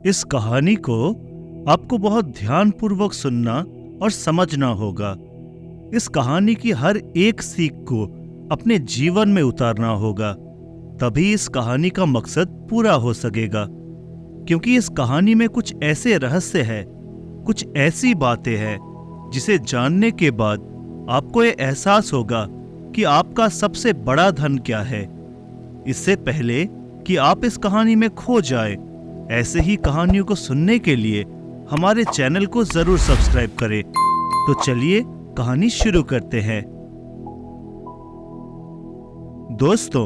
इस कहानी को आपको बहुत ध्यानपूर्वक सुनना और समझना होगा। इस कहानी की हर एक सीख को अपने जीवन में उतारना होगा, तभी इस कहानी का मकसद पूरा हो सकेगा। क्योंकि इस कहानी में कुछ ऐसे रहस्य है, कुछ ऐसी बातें हैं जिसे जानने के बाद आपको ये एहसास होगा कि आपका सबसे बड़ा धन क्या है। इससे पहले कि आप इस कहानी में खो जाए, ऐसे ही कहानियों को सुनने के लिए हमारे चैनल को जरूर सब्सक्राइब करें। तो चलिए कहानी शुरू करते हैं। दोस्तों,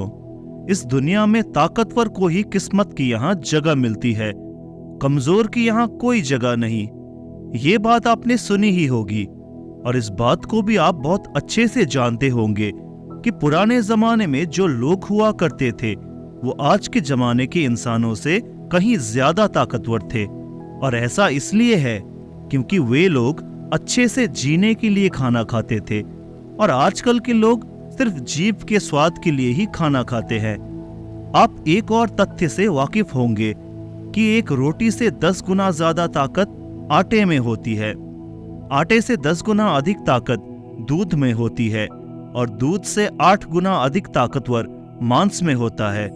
इस दुनिया में ताकतवर को ही किस्मत की यहाँ जगह मिलती है, कमजोर की यहाँ कोई जगह नहीं। ये बात आपने सुनी ही होगी, और इस बात को भी आप बहुत अच्छे से जानते होंगे कि पुराने जमाने में जो लोग हुआ करते थे वो आज के जमाने के इंसानों से कहीं ज्यादा ताकतवर थे। और ऐसा इसलिए है क्योंकि वे लोग अच्छे से जीने के लिए खाना खाते थे, और आजकल के लोग सिर्फ जीभ के स्वाद के लिए ही खाना खाते हैं। आप एक और तथ्य से वाकिफ होंगे कि एक रोटी से 10 गुना ज्यादा ताकत आटे में होती है, आटे से 10 गुना अधिक ताकत दूध में होती है, और दूध से 8 गुना अधिक ताकतवर मांस में होता है,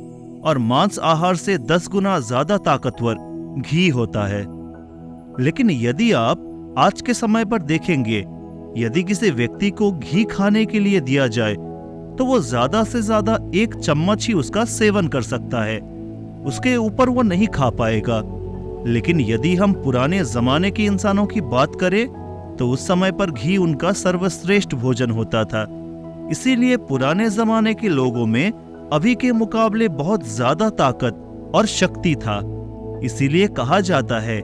और मांस आहार से 10 गुना ज्यादा ताकतवर घी होता है। लेकिन यदि आप आज के समय पर देखेंगे, यदि किसी व्यक्ति को घी खाने के लिए दिया जाए तो वो ज्यादा से ज्यादा 1 चम्मच ही उसका सेवन कर सकता है, उसके ऊपर वो नहीं खा पाएगा। लेकिन यदि हम पुराने जमाने के इंसानों की बात करें तो उस समय पर घी उनका सर्वश्रेष्ठ भोजन होता था। इसीलिए पुराने जमाने के लोगों में अभी के मुकाबले बहुत ज्यादा ताकत और शक्ति था। इसीलिए कहा जाता है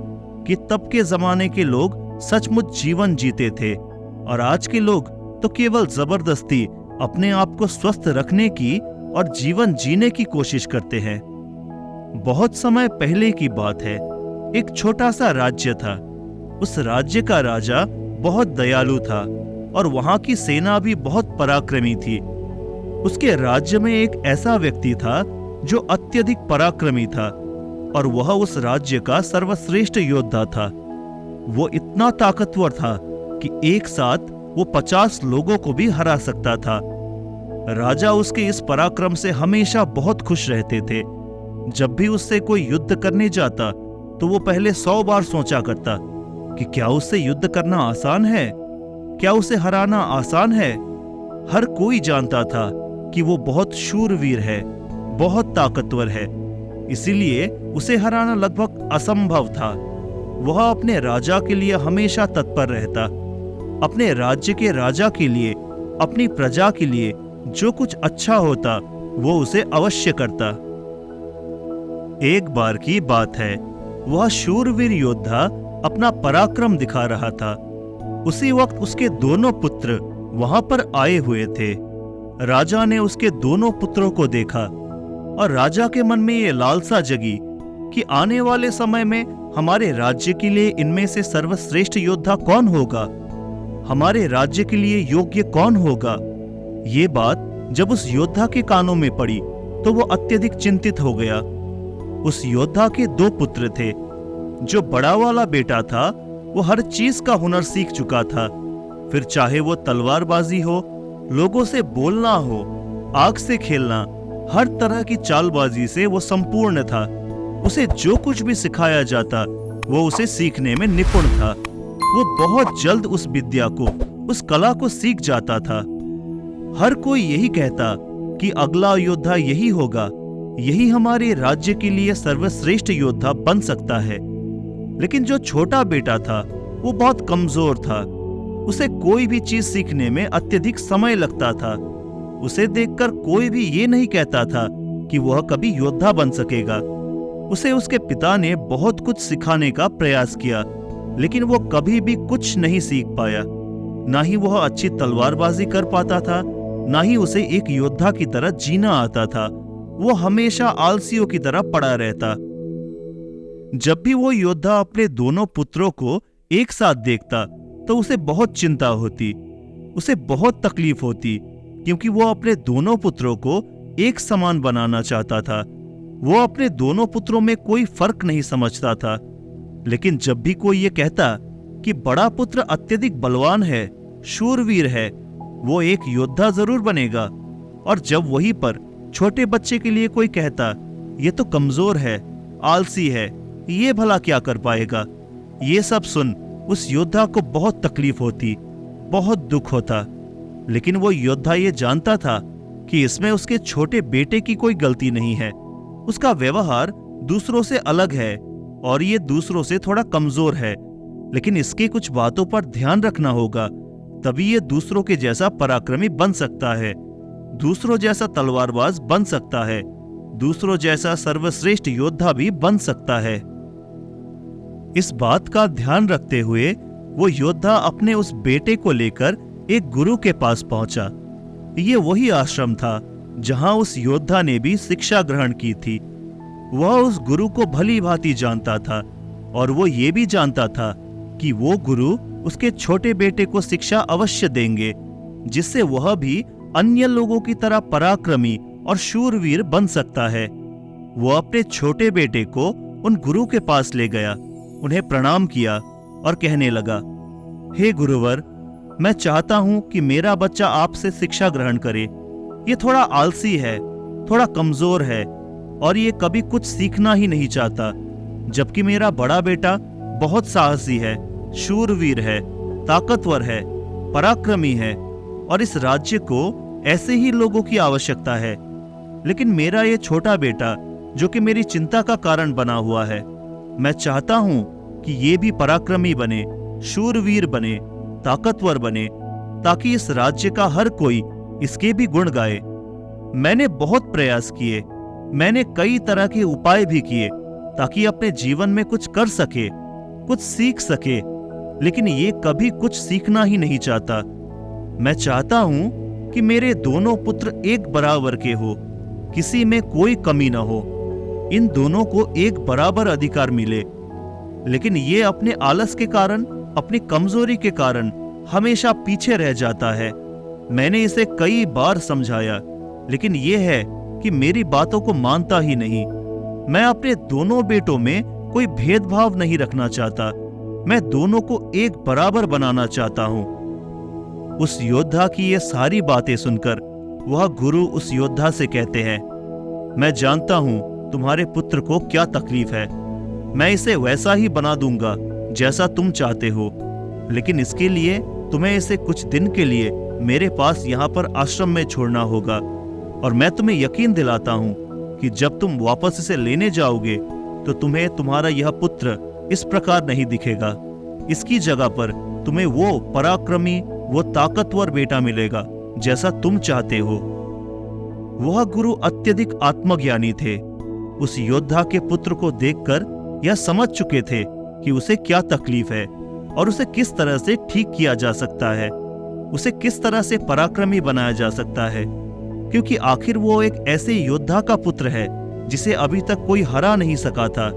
कि तब के जमाने के लोग सचमुच जीवन जीते थे, और आज के लोग तो केवल जबरदस्ती अपने आप को स्वस्थ रखने की और जीवन जीने की कोशिश करते हैं। बहुत समय पहले की बात है, एक छोटा सा राज्य था। उस राज्य का राजा बहुत दयालु था, और वहां की सेना भी बहुत पराक्रमी थी। उसके राज्य में एक ऐसा व्यक्ति था जो अत्यधिक पराक्रमी था, और वह उस राज्य का सर्वश्रेष्ठ योद्धा था। वो इतना ताकतवर था कि एक साथ वो 50 लोगों को भी हरा सकता था। राजा उसके इस पराक्रम से हमेशा बहुत खुश रहते थे। जब भी उससे कोई युद्ध करने जाता तो वो पहले 100 बार सोचा करता कि क्या उससे युद्ध करना आसान है, क्या उसे हराना आसान है। हर कोई जानता था कि वो बहुत शूरवीर है, बहुत ताकतवर है, इसीलिए उसे हराना लगभग असंभव था। वह अपने राजा के लिए हमेशा तत्पर रहता, अपने राज्य के राजा के लिए, अपनी प्रजा के लिए जो कुछ अच्छा होता वो उसे अवश्य करता। एक बार की बात है, वह शूरवीर योद्धा अपना पराक्रम दिखा रहा था। उसी वक्त उसके दोनों पुत्र वहां पर आए हुए थे। राजा ने उसके दोनों पुत्रों को देखा, और राजा के मन में ये लालसा जगी कि आने वाले समय में हमारे राज्य के लिए इनमें से सर्वश्रेष्ठ योद्धा कौन होगा, हमारे राज्य के लिए योग्य कौन होगा। ये बात जब उस योद्धा के कानों में पड़ी तो वो अत्यधिक चिंतित हो गया। उस योद्धा के 2 पुत्र थे। जो बड़ा वाला बेटा था वो हर चीज का हुनर सीख चुका था, फिर चाहे वो तलवारबाजी हो, लोगों से बोलना हो, आग से खेलना, हर तरह की चालबाजी से वो संपूर्ण था। उसे जो कुछ भी सिखाया जाता वो उसे सीखने में निपुण था। वो बहुत जल्द उस विद्या को, उस कला को सीख जाता था। हर कोई यही कहता कि अगला योद्धा यही होगा, यही हमारे राज्य के लिए सर्वश्रेष्ठ योद्धा बन सकता है। लेकिन जो छोटा बेटा था वो बहुत कमजोर था। उसे कोई भी चीज सीखने में अत्यधिक समय लगता था। उसे देखकर कोई भी ये नहीं कहता था कि वह कभी योद्धा बन सकेगा। उसे उसके पिता ने बहुत कुछ सिखाने का प्रयास किया, लेकिन वो कभी भी कुछ नहीं सीख पाया। ना ही वह अच्छी तलवारबाजी कर पाता था, ना ही उसे एक योद्धा की तरह जीना आता था। वो हमेशा आलसियों की तरह पड़ा रहता। जब भी वो योद्धा अपने दोनों पुत्रों को एक साथ देखता तो उसे बहुत चिंता होती, उसे बहुत तकलीफ होती, क्योंकि वो अपने दोनों पुत्रों को एक समान बनाना चाहता था। वो अपने दोनों पुत्रों में कोई फर्क नहीं समझता था, लेकिन जब भी कोई ये कहता कि बड़ा पुत्र अत्यधिक बलवान है, शूरवीर है, वो एक योद्धा जरूर बनेगा, और जब वहीं पर छोटे बच्चे के लिए कोई कहता ये तो कमजोर है, आलसी है, ये भला क्या कर पाएगा, ये सब सुन उस योद्धा को बहुत तकलीफ होती, बहुत दुख होता। लेकिन वो योद्धा ये जानता था कि इसमें उसके छोटे बेटे की कोई गलती नहीं है। उसका व्यवहार दूसरों से अलग है और ये दूसरों से थोड़ा कमजोर है, लेकिन इसकी कुछ बातों पर ध्यान रखना होगा, तभी ये दूसरों के जैसा पराक्रमी बन सकता है, दूसरों जैसा तलवारबाज बन सकता है, दूसरों जैसा सर्वश्रेष्ठ योद्धा भी बन सकता है। इस बात का ध्यान रखते हुए वो योद्धा अपने उस बेटे को लेकर एक गुरु के पास पहुंचा। ये वही आश्रम था जहां उस योद्धा ने भी शिक्षा ग्रहण की थी। वह उस गुरु को भली भांति जानता था और वो ये भी जानता था कि वो गुरु उसके छोटे बेटे को शिक्षा अवश्य देंगे, जिससे वह भी अन्य लोगों की तरह पराक्रमी और शूरवीर बन सकता है। वो अपने छोटे बेटे को उन गुरु के पास ले गया, उन्हें प्रणाम किया और कहने लगा, हे गुरुवर, मैं चाहता हूं कि मेरा बच्चा आपसे शिक्षा ग्रहण करे। ये थोड़ा आलसी है, थोड़ा कमजोर है और ये कभी कुछ सीखना ही नहीं चाहता, जबकि मेरा बड़ा बेटा बहुत साहसी है, शूरवीर है, ताकतवर है, पराक्रमी है और इस राज्य को ऐसे ही लोगों की आवश्यकता है। लेकिन मेरा ये छोटा बेटा, जो कि मेरी चिंता का कारण बना हुआ है, मैं चाहता हूं कि ये भी पराक्रमी बने, शूरवीर बने, ताकतवर बने, ताकि इस राज्य का हर कोई इसके भी गुण गाए। मैंने बहुत प्रयास किए, मैंने कई तरह के उपाय भी किए ताकि अपने जीवन में कुछ कर सके, कुछ सीख सके, लेकिन ये कभी कुछ सीखना ही नहीं चाहता। मैं चाहता हूं कि मेरे दोनों पुत्र एक बराबर के हो, किसी में कोई कमी न हो, इन दोनों को एक बराबर अधिकार मिले। लेकिन ये अपने आलस के कारण, अपनी कमजोरी के कारण हमेशा पीछे रह जाता है। मैंने इसे कई बार समझाया, लेकिन ये है कि मेरी बातों को मानता ही नहीं। मैं अपने दोनों बेटों में कोई भेदभाव नहीं रखना चाहता, मैं दोनों को एक बराबर बनाना चाहता हूं। उस योद्धा की ये सारी बातें सुनकर वह गुरु उस योद्धा से कहते हैं, मैं जानता हूं तुम्हारे पुत्र को क्या तकलीफ है, मैं इसे वैसा ही बना दूंगा जैसा तुम चाहते हो, लेकिन इसके लिए तुम्हें इसे कुछ दिन के लिए मेरे पास यहाँ पर आश्रम में छोड़ना होगा। और मैं तुम्हें यकीन दिलाता हूं कि जब तुम वापस इसे लेने जाओगे तो तुम्हें तुम्हारा यह पुत्र इस प्रकार नहीं दिखेगा। इसकी जगह पर तुम्हें वो पराक्रमी, वो ताकतवर बेटा मिलेगा जैसा तुम चाहते हो। वह गुरु अत्यधिक आत्मज्ञानी थे। उस योद्धा के पुत्र को देखकर यह समझ चुके थे कि उसे क्या तकलीफ है और उसे किस तरह से ठीक किया जा सकता है, उसे किस तरह से पराक्रमी बनाया जा सकता है, क्योंकि आखिर वो एक ऐसे योद्धा का पुत्र है जिसे अभी तक कोई हरा नहीं सका था।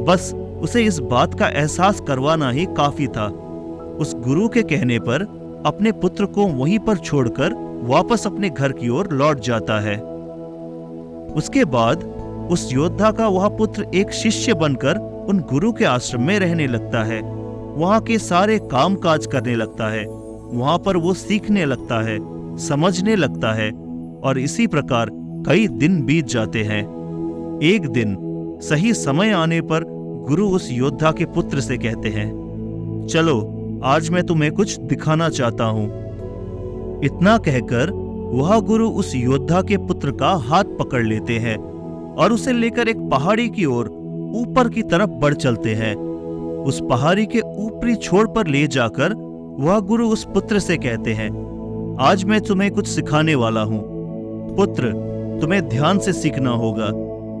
बस उसे इस बात का एहसास करवाना ही काफी था। उस गुरु के कहने पर अपने पुत्र को वहीं पर छोड़कर वापस अपने घर की ओर लौट जाता है। उसके बाद उस योद्धा का वह पुत्र एक शिष्य बनकर उन गुरु के आश्रम में रहने लगता है। वहां के सारे काम काज करने लगता है, वहां पर वो सीखने लगता है, समझने लगता है और इसी प्रकार कई दिन बीत जाते हैं। एक दिन सही समय आने पर गुरु उस योद्धा के पुत्र से कहते हैं, चलो आज मैं तुम्हें कुछ दिखाना चाहता हूं। इतना कहकर वह गुरु उस योद्धा के पुत्र का हाथ पकड़ लेते हैं और उसे लेकर एक पहाड़ी की ओर ऊपर की तरफ बढ़ चलते हैं। उस पहाड़ी के ऊपरी छोर पर ले जाकर वह गुरु उस पुत्र से कहते हैं, आज मैं तुम्हें कुछ सिखाने वाला हूं। पुत्र, तुम्हें ध्यान से सीखना होगा,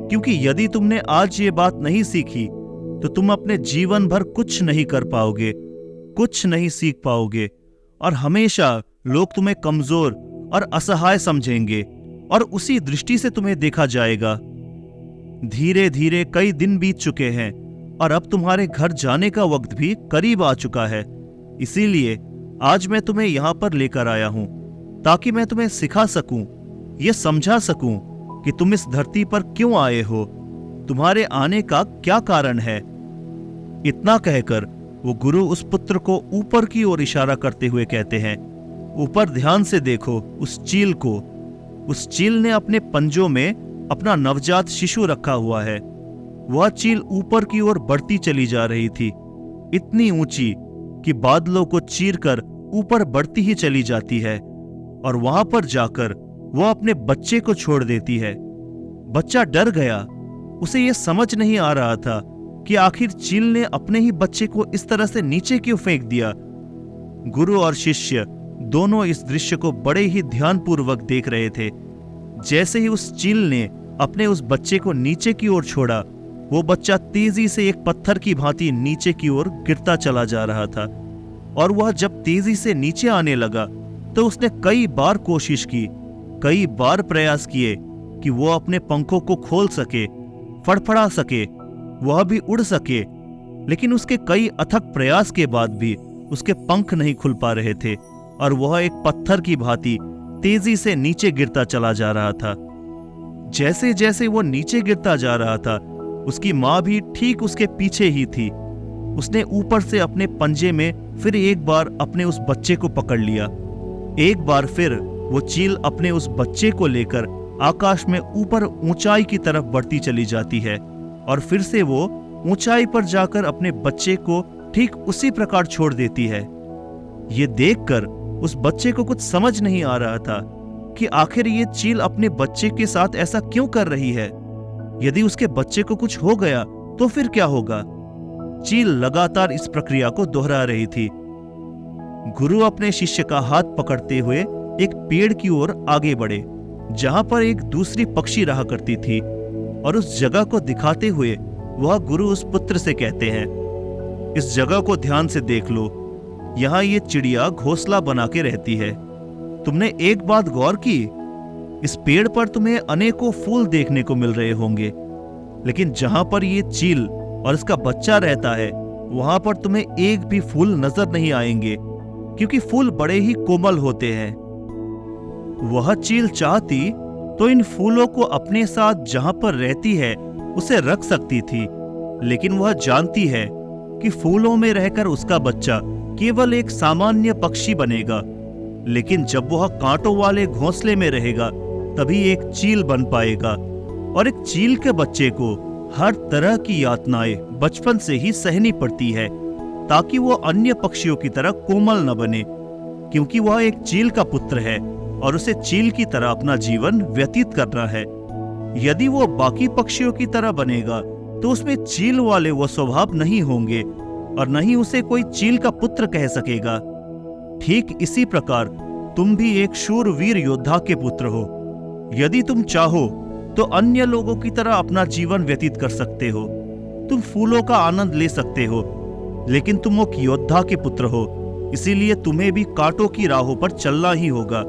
क्योंकि यदि तुमने आज ये बात नहीं सीखी तो तुम अपने जीवन भर कुछ नहीं कर पाओगे, कुछ नहीं सीख पाओगे और हमेशा लोग तुम्हें कमजोर और असहाय समझेंगे और उसी दृष्टि से तुम्हें देखा जाएगा। धीरे धीरे कई दिन बीत चुके हैं और अब तुम्हारे घर जाने का वक्त भी करीब आ चुका है। इसीलिए आज मैं तुम्हें यहां पर लेकर आया हूं ताकि मैं तुम्हें सिखा सकूं, ये समझा सकूं कि तुम इस धरती पर क्यों आए हो तुम्हारे आने का क्या कारण है? इतना कहकर वो गुरु उस पुत्र को ऊपर की ओर इशारा करते हुए कहते हैं, ऊपर ध्यान से देखो उस चील को। उस चील ने अपने पंजों में अपना नवजात शिशु रखा हुआ है। वह चील ऊपर की ओर बढ़ती चली जा रही थी, इतनी ऊंची कि बादलों को चीरकर ऊपर बढ़ती ही चली जाती है, और वहां पर जाकर वह अपने बच्चे को छोड़ देती है। बच्चा डर गया। उसे यह समझ नहीं आ रहा था कि आखिर चील ने अपने ही बच्चे को इस तरह से नीचे क्यों फेंक दिया। गुरु और शिष्य दोनों इस दृश्य को बड़े ही ध्यानपूर्वक देख रहे थे। जैसे ही उस चील ने अपने उस बच्चे को नीचे की ओर छोड़ा, वो बच्चा तेजी से एक पत्थर की भांति नीचे की ओर गिरता चला जा रहा था। और वह जब तेजी से नीचे आने लगा तो उसने कई बार कोशिश की, कई बार प्रयास किए कि वो अपने पंखों को खोल सके, फड़फड़ा सके, वह भी उड़ सके, लेकिन उसके कई अथक प्रयास के बाद भी उसके पंख नहीं खुल पा रहे थे और वह एक पत्थर की भांति तेजी से नीचे गिरता चला जा रहा था। जैसे जैसे वो नीचे गिरता जा रहा था, उसकी मां भी ठीक उसके पीछे ही थी। उसने ऊपर से अपने पंजे में फिर एक बार अपने उस बच्चे को पकड़ लिया। एक बार फिर वो चील अपने उस बच्चे को लेकर आकाश में ऊपर ऊंचाई की तरफ बढ़ती चली जाती है, और फिर से वो ऊंचाई पर जाकर अपने बच्चे को ठीक उसी प्रकार छोड़ देती है। ये देखकर उस बच्चे को कुछ समझ नहीं आ रहा था कि आखिर ये चील अपने बच्चे के साथ ऐसा क्यों कर रही है। यदि उसके बच्चे को कुछ हो गया तो फिर क्या होगा। चील लगातार इस प्रक्रिया को दोहरा रही थी। गुरु अपने शिष्य का हाथ पकड़ते हुए एक पेड़ की ओर आगे बढ़े, जहां पर एक दूसरी पक्षी रहा करती थी, और उस जगह को दिखाते हुए वह गुरु उस पुत्र से कहते हैं, इस जगह को ध्यान से देख लो। यहां ये चिड़िया घोंसला बना के रहती है। तुमने एक बात गौर की, इस पेड़ पर तुम्हें अनेकों फूल देखने को मिल रहे होंगे, लेकिन जहां पर ये चील और इसका बच्चा रहता है वहां पर तुम्हें एक भी फूल नजर नहीं आएंगे, क्योंकि फूल बड़े ही कोमल होते हैं। वह चील चाहती तो इन फूलों को अपने साथ जहां पर रहती है उसे रख सकती थी, लेकिन वह जानती है कि फूलों में रहकर उसका बच्चा केवल एक सामान्य पक्षी बनेगा, लेकिन जब वह कांटों वाले घोंसले में रहेगा तभी एक चील बन पाएगा। और एक चील के बच्चे को हर तरह की यातनाएं बचपन से ही सहनी पड़ती है, ताकि वो अन्य पक्षियों की तरह कोमल न बने, क्योंकि वह एक चील का पुत्र है और उसे चील की तरह अपना जीवन व्यतीत करना है। यदि वो बाकी पक्षियों की तरह बनेगा तो उसमें चील वाले वो स्वभाव नहीं होंगे और न ही उसे कोई चील का पुत्र कह सकेगा। ठीक इसी प्रकार तुम भी एक शूरवीर योद्धा के पुत्र हो। यदि तुम चाहो तो अन्य लोगों की तरह अपना जीवन व्यतीत कर सकते हो। तुम फूलों का आनंद ले सकते हो, लेकिन तुम एक योद्धा के पुत्र हो, इसीलिए तुम्हें भी कांटों की राहों पर चलना ही होगा।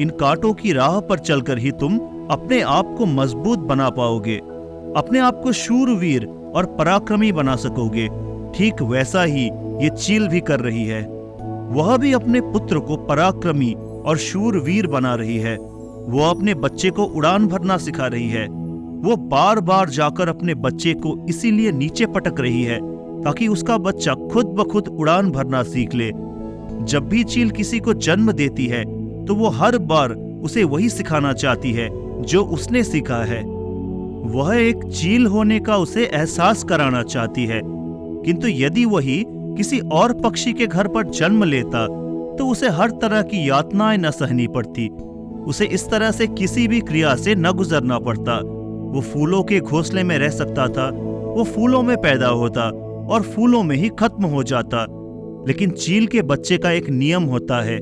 इन कांटों की राह पर चलकर ही तुम अपने आप को मजबूत बना पाओगे, अपने आप को शूरवीर और पराक्रमी बना सकोगे। ठीक वैसा ही ये चील भी कर रही है। वह भी अपने पुत्र को पराक्रमी और शूरवीर बना रही है। वो अपने बच्चे को उड़ान भरना सिखा रही है। वो बार बार जाकर अपने बच्चे को इसीलिए नीचे पटक रही है ताकि उसका बच्चा खुद ब खुद उड़ान भरना सीख ले। जब भी चील किसी को जन्म देती है तो वो हर बार उसे वही सिखाना चाहती है जो उसने सीखा है। वह एक चील होने का उसे एहसास कराना चाहती है, किंतु यदि वही किसी और पक्षी के घर पर जन्म लेता तो उसे हर तरह की यातनाएं न सहनी पड़ती। उसे इस तरह से किसी भी क्रिया से न गुजरना पड़ता। वो फूलों के घोंसले में रह सकता था, वो फूलों में पैदा होता और फूलों में ही खत्म हो जाता। लेकिन चील के बच्चे का एक नियम होता है,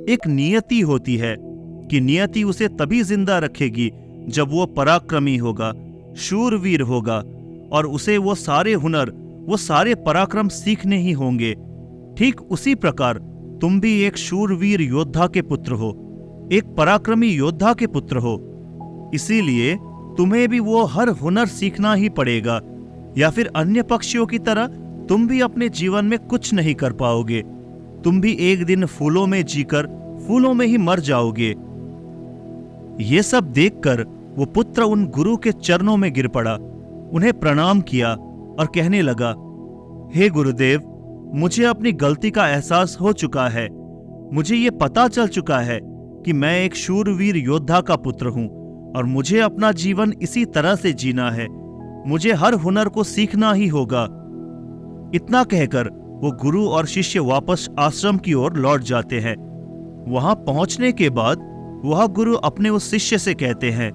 एक नियति होती है कि नियति उसे तभी जिंदा रखेगी जब वो पराक्रमी होगा, शूरवीर होगा, और उसे वो सारे हुनर, वो सारे पराक्रम सीखने ही होंगे। ठीक उसी प्रकार तुम भी एक शूरवीर योद्धा के पुत्र हो, एक पराक्रमी योद्धा के पुत्र हो। इसीलिए तुम्हें भी वो हर हुनर सीखना ही पड़ेगा, या फिर अन्य पक्षियों की तरह तुम भी अपने जीवन में कुछ नहीं कर पाओगे। तुम भी एक दिन फूलों में जीकर फूलों में ही मर जाओगे। ये सब देखकर वो पुत्र उन गुरु के चरणों में गिर पड़ा उन्हें प्रणाम किया और कहने लगा, हे गुरुदेव, मुझे अपनी गलती का एहसास हो चुका है। मुझे ये पता चल चुका है कि मैं एक शूरवीर योद्धा का पुत्र हूं और मुझे अपना जीवन इसी तरह से जीना है। मुझे हर हुनर को सीखना ही होगा। इतना कहकर वो गुरु और शिष्य वापस आश्रम की ओर लौट जाते हैं। वहां पहुंचने के बाद वह गुरु अपने उस शिष्य से कहते हैं,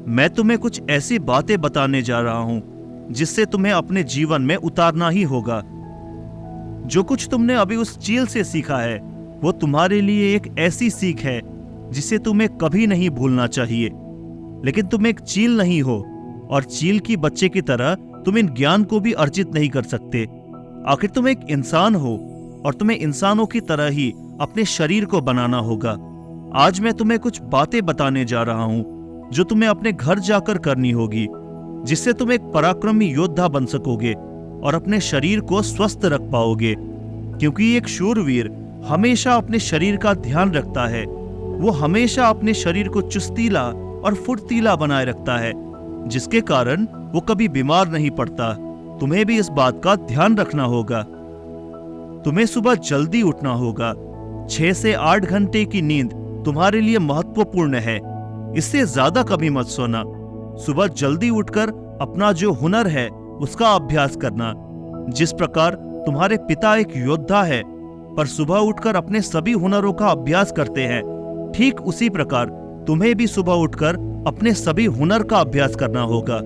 मैं तुम्हें कुछ ऐसी बातें बताने जा रहा हूं जिससे तुम्हें अपने जीवन में उतारना ही होगा। जो कुछ तुमने अभी उस चील से सीखा है वो तुम्हारे लिए एक ऐसी सीख है जिसे तुम्हें कभी नहीं भूलना चाहिए। लेकिन तुम एक चील नहीं हो और चील की बच्चे की तरह तुम इन ज्ञान को भी अर्जित नहीं कर सकते। आखिर तुम एक इंसान हो और तुम्हें इंसानों की तरह ही अपने शरीर को बनाना होगा। आज मैं तुम्हें कुछ बातें बताने जा रहा हूं जो तुम्हें अपने घर जाकर करनी होगी, जिससे तुम एक पराक्रमी योद्धा बन सकोगे और अपने शरीर को स्वस्थ रख पाओगे। क्योंकि एक शूरवीर हमेशा अपने शरीर का ध्यान रखता है। वो हमेशा अपने शरीर को चुस्तीला और फुर्तीला बनाए रखता है, जिसके कारण वो कभी बीमार नहीं पड़ता। तुम्हें भी इस बात का ध्यान रखना होगा। तुम्हें सुबह जल्दी उठना होगा। 6 से 8 घंटे की नींद तुम्हारे लिए महत्वपूर्ण है। इससे ज्यादा कभी मत सोना। सुबह जल्दी उठकर अपना जो हुनर है उसका अभ्यास करना। जिस प्रकार तुम्हारे पिता एक योद्धा है पर सुबह उठकर अपने सभी हुनरों का अभ्यास करते हैं, ठीक उसी प्रकार तुम्हें भी सुबह उठकर अपने सभी हुनर का अभ्यास करना होगा।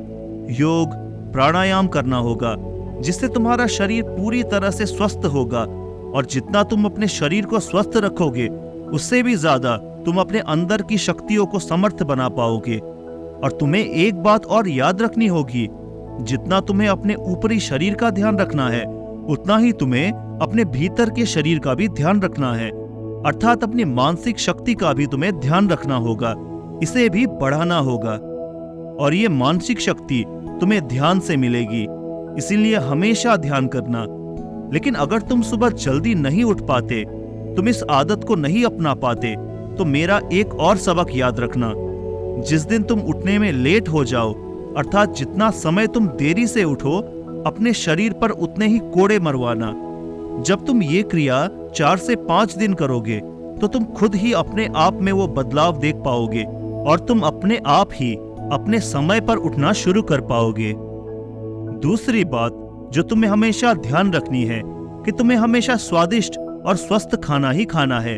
योग प्राणायाम करना होगा, जिससे तुम्हारा शरीर पूरी तरह से स्वस्थ होगा। और जितना तुम अपने शरीर को स्वस्थ रखोगे उससे भी ज्यादा तुम अपने अंदर की शक्तियों को समर्थ बना पाओगे। और तुम्हें एक बात और याद रखनी होगी, जितना तुम्हें अपने ऊपरी शरीर का ध्यान रखना है उतना ही तुम्हें अपने भीतर के शरीर का भी ध्यान रखना है। अर्थात अपनी मानसिक शक्ति का भी तुम्हें ध्यान रखना होगा, इसे भी बढ़ाना होगा। और ये मानसिक शक्ति तुम्हें ध्यान से मिलेगी, इसीलिए हमेशा ध्यान करना। लेकिन अगर तुम सुबह जल्दी नहीं उठ पाते, तुम इस आदत को नहीं अपना पाते, तो मेरा एक और सबक याद रखना। जिस दिन तुम उठने में लेट हो जाओ, अर्थात जितना समय तुम देरी से उठो, अपने शरीर पर उतने ही कोड़े मरवाना। जब तुम ये क्रिया 4 से 5 दिन करोगे तो तुम खुद ही अपने आप में वो बदलाव देख पाओगे और तुम अपने आप ही अपने समय पर उठना शुरू कर पाओगे। दूसरी बात जो तुम्हें हमेशा ध्यान रखनी है कि तुम्हें हमेशा स्वादिष्ट और स्वस्थ खाना ही खाना है।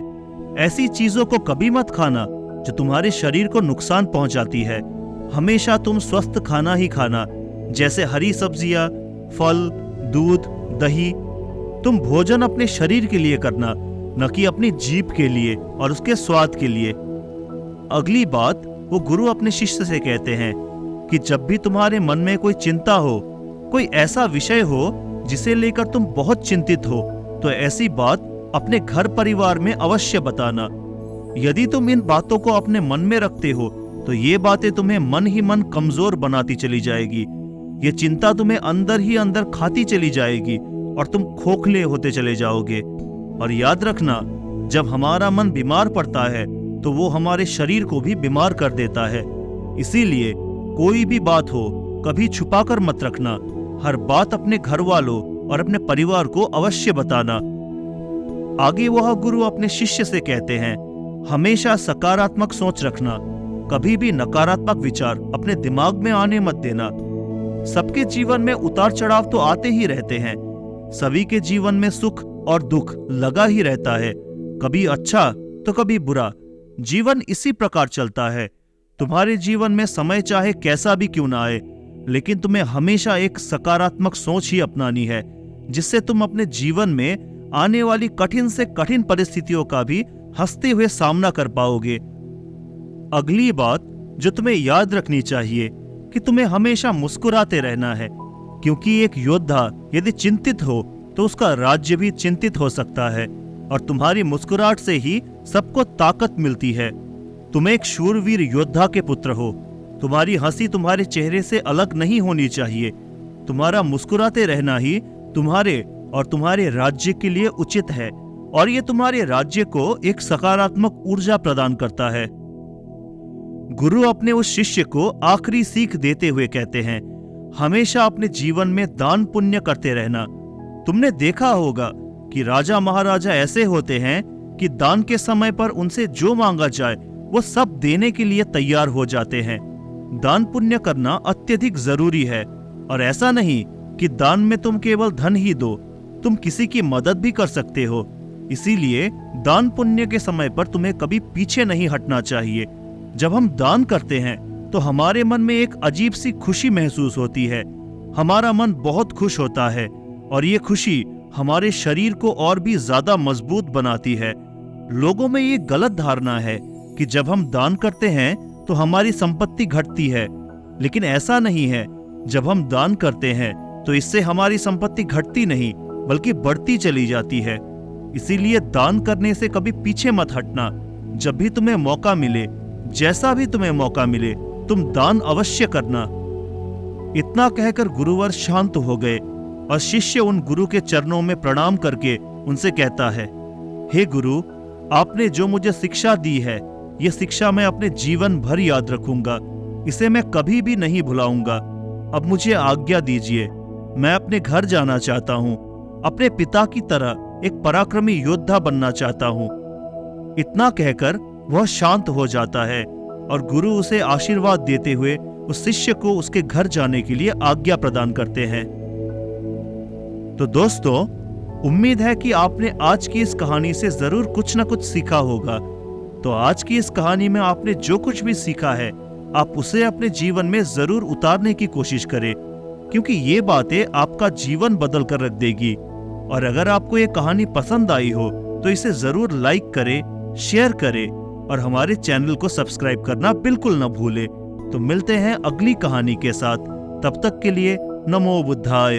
ऐसी चीजों को कभी मत खाना जो तुम्हारे शरीर को नुकसान पहुंचाती है। हमेशा तुम स्वस्थ खाना ही खाना, जैसे हरी सब्जियां, फल, दूध, दही। तुम भोजन अपने शरीर के लिए करना, न कि अपनी जीभ के लिए और उसके स्वाद के लिए। अगली बात वो गुरु अपने शिष्य से कहते हैं कि जब भी तुम्हारे मन में कोई चिंता हो, कोई ऐसा विषय हो जिसे लेकर तुम बहुत चिंतित हो, तो ऐसी बात अपने घर परिवार में अवश्य बताना। यदि तुम इन बातों को अपने मन में रखते हो तो ये बातें तुम्हें मन ही मन कमजोर बनाती चली जाएगी। ये चिंता तुम्हें अंदर ही अंदर खाती चली जाएगी और तुम खोखले होते चले जाओगे। और याद रखना, जब हमारा मन बीमार पड़ता है तो वो हमारे शरीर को भी बीमार कर देता है। इसीलिए कोई भी बात हो कभी छुपाकर मत रखना। हर बात अपने घर वालों और अपने परिवार को अवश्य बताना। आगे वह गुरु अपने शिष्य से कहते हैं, हमेशा सकारात्मक सोच रखना। कभी भी नकारात्मक विचार अपने दिमाग में आने मत देना। सबके जीवन में उतार चढ़ाव तो आते ही रहते हैं। सभी के जीवन में सुख और दुख लगा ही रहता है, कभी अच्छा तो कभी बुरा। जीवन इसी प्रकार चलता है। तुम्हारे जीवन में समय चाहे कैसा भी क्यों ना आए, लेकिन तुम्हें हमेशा एक सकारात्मक सोच ही अपनानी है, जिससे तुम अपने जीवन में आने वाली कठिन से कठिन परिस्थितियों का भी हंसते हुए सामना कर पाओगे। अगली बात जो तुम्हें याद रखनी चाहिए कि तुम्हें हमेशा मुस्कुराते रहना है, क्योंकि एक योद्धा यदि चिंतित हो तो उसका राज्य भी चिंतित हो सकता है। और तुम्हारी मुस्कुराहट से ही सबको ताकत मिलती है। तुम एक शूरवीर योद्धा के पुत्र हो। तुम्हारी हंसी तुम्हारे चेहरे से अलग नहीं होनी चाहिए। तुम्हारा मुस्कुराते रहना ही तुम्हारे और तुम्हारे राज्य के लिए उचित है, और ये तुम्हारे राज्य को एक सकारात्मक ऊर्जा प्रदान करता है। गुरु अपने उस शिष्य को आखिरी सीख देते हुए कहते हैं, हमेशा अपने जीवन में दान पुण्य करते रहना। तुमने देखा होगा कि राजा महाराजा ऐसे होते हैं कि दान के समय पर उनसे जो मांगा जाए वो सब देने के लिए तैयार हो जाते हैं। दान पुण्य करना अत्यधिक जरूरी है, और ऐसा नहीं कि दान में तुम केवल धन ही दो, तुम किसी की मदद भी कर सकते हो। इसीलिए दान पुण्य के समय पर तुम्हें कभी पीछे नहीं हटना चाहिए। जब हम दान करते हैं तो हमारे मन में एक अजीब सी खुशी महसूस होती है। हमारा मन बहुत खुश होता है, और ये खुशी हमारे शरीर को और भी ज्यादा मजबूत बनाती है। लोगों में ये गलत धारणा है कि जब हम दान करते हैं तो हमारी संपत्ति घटती है, लेकिन ऐसा नहीं है। जब हम दान करते हैं तो इससे हमारी संपत्ति घटती नहीं बल्कि बढ़ती चली जाती है। इसीलिए दान करने से कभी पीछे मत हटना। जब भी तुम्हें मौका मिले, जैसा भी तुम्हें मौका मिले, तुम दान अवश्य करना। इतना कहकर गुरुवर शांत हो गए, और शिष्य उन गुरु के चरणों में प्रणाम करके उनसे कहता है, हे गुरु, आपने जो मुझे शिक्षा दी है, ये शिक्षा मैं अपने जीवन भर याद रखूंगा। इसे मैं कभी भी नहीं भुलाऊंगा। अब मुझे आज्ञा दीजिए, मैं अपने घर जाना चाहता हूँ। अपने पिता की तरह एक पराक्रमी योद्धा बनना चाहता हूँ। इतना कहकर वह शांत हो जाता है, और गुरु उसे आशीर्वाद देते हुए उस शिष्य को उसके घर जाने के लिए आज्ञा प्रदान करते हैं। तो दोस्तों, उम्मीद है कि आपने आज की इस कहानी से जरूर कुछ न कुछ सीखा होगा। तो आज की इस कहानी में आपने जो कुछ भी सीखा है, आप उसे अपने जीवन में जरूर उतारने की कोशिश करें, क्योंकि ये बातें आपका जीवन बदल कर रख देगी। और अगर आपको ये कहानी पसंद आई हो तो इसे जरूर लाइक करें, शेयर करें, और हमारे चैनल को सब्सक्राइब करना बिल्कुल न भूलें। तो मिलते हैं अगली कहानी के साथ। तब तक के लिए नमो बुद्धाय।